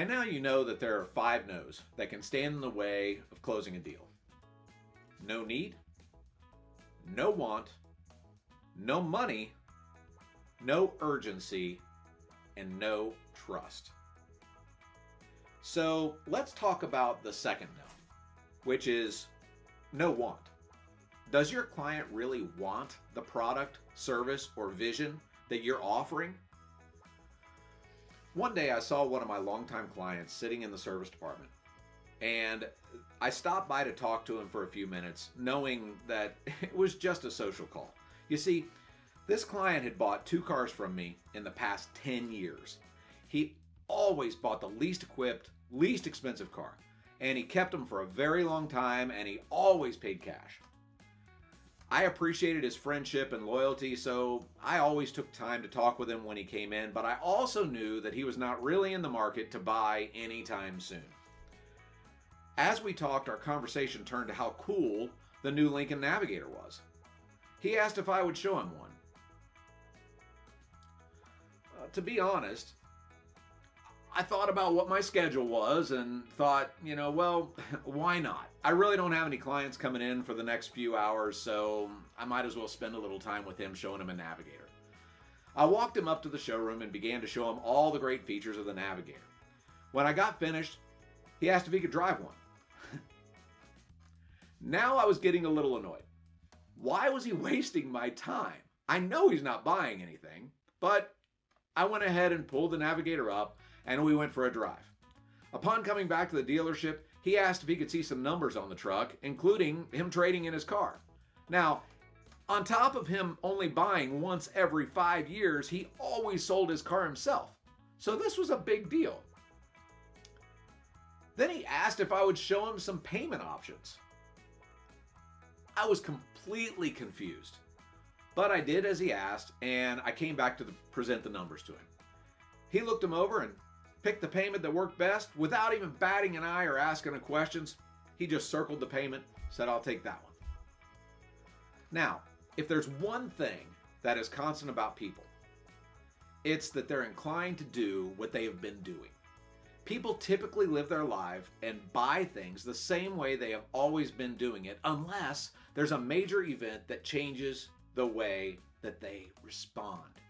By now you know that there are 5 no's that can stand in the way of closing a deal. No need, no want, no money, no urgency, and no trust. So let's talk about the second no, which is no want. Does your client really want the product, service, or vision that you're offering? One day I saw one of my longtime clients sitting in the service department, and I stopped by to talk to him for a few minutes, knowing that it was just a social call. You see, this client had bought 2 cars from me in the past 10 years. He always bought the least equipped, least expensive car, and he kept them for a very long time, and he always paid cash. I appreciated his friendship and loyalty, so I always took time to talk with him when he came in, but I also knew that he was not really in the market to buy anytime soon. As we talked, our conversation turned to how cool the new Lincoln Navigator was. He asked if I would show him one. To be honest, I thought about what my schedule was and thought, well, why not? I really don't have any clients coming in for the next few hours, so I might as well spend a little time with him showing him a Navigator. I walked him up to the showroom and began to show him all the great features of the Navigator. When I got finished, he asked if he could drive one. Now I was getting a little annoyed. Why was he wasting my time? I know he's not buying anything, but I went ahead and pulled the Navigator up and we went for a drive. Upon coming back to the dealership, he asked if he could see some numbers on the truck, including him trading in his car. Now, on top of him only buying once every 5 years, he always sold his car himself. So this was a big deal. Then he asked if I would show him some payment options. I was completely confused, but I did as he asked, and I came back to present the numbers to him. He looked them over and picked the payment that worked best without even batting an eye or asking any questions. He just circled the payment, said, "I'll take that one." Now, if there's one thing that is constant about people, it's that they're inclined to do what they have been doing. People typically live their life and buy things the same way they have always been doing it, unless there's a major event that changes the way that they respond.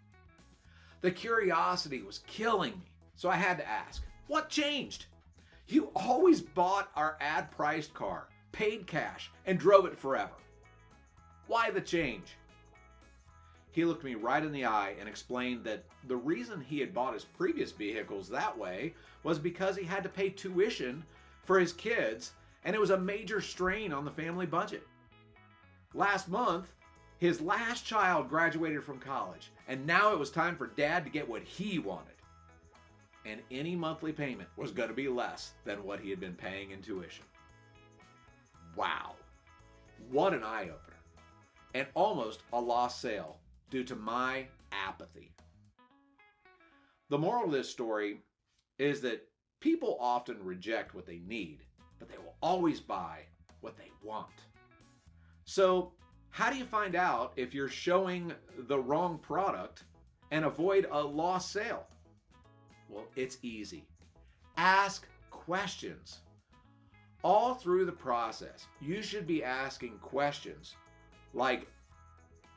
The curiosity was killing me, so I had to ask, what changed? You always bought our ad-priced car, paid cash, and drove it forever. Why the change? He looked me right in the eye and explained that the reason he had bought his previous vehicles that way was because he had to pay tuition for his kids, and it was a major strain on the family budget. Last month, his last child graduated from college, and now it was time for Dad to get what he wanted. And any monthly payment was going to be less than what he had been paying in tuition. Wow. What an eye-opener. And almost a lost sale due to my apathy. The moral of this story is that people often reject what they need, but they will always buy what they want. So, how do you find out if you're showing the wrong product and avoid a lost sale? Well, it's easy. Ask questions. All through the process, you should be asking questions like,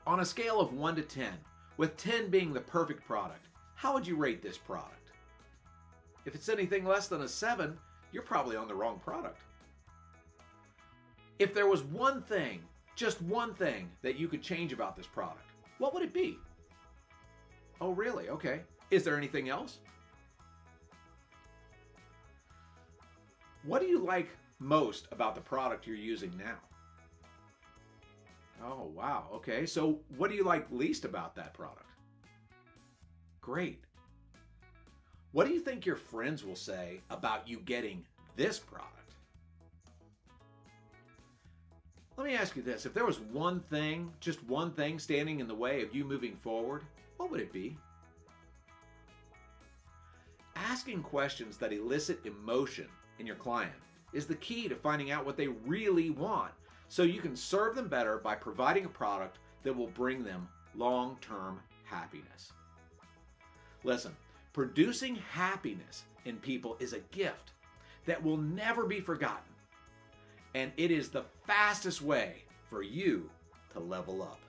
on a scale of 1 to 10, with 10 being the perfect product, how would you rate this product? If it's anything less than a 7, you're probably on the wrong product. If there was one thing, just one thing, that you could change about this product, what would it be? Oh, really? Okay. Is there anything else? What do you like most about the product you're using now? Oh, wow. Okay. So what do you like least about that product? Great. What do you think your friends will say about you getting this product? Let me ask you this. If there was one thing, just one thing standing in the way of you moving forward, what would it be? Asking questions that elicit emotion in your client is the key to finding out what they really want, so you can serve them better by providing a product that will bring them long-term happiness. Listen, Producing happiness in people is a gift that will never be forgotten, and it is the fastest way for you to level up.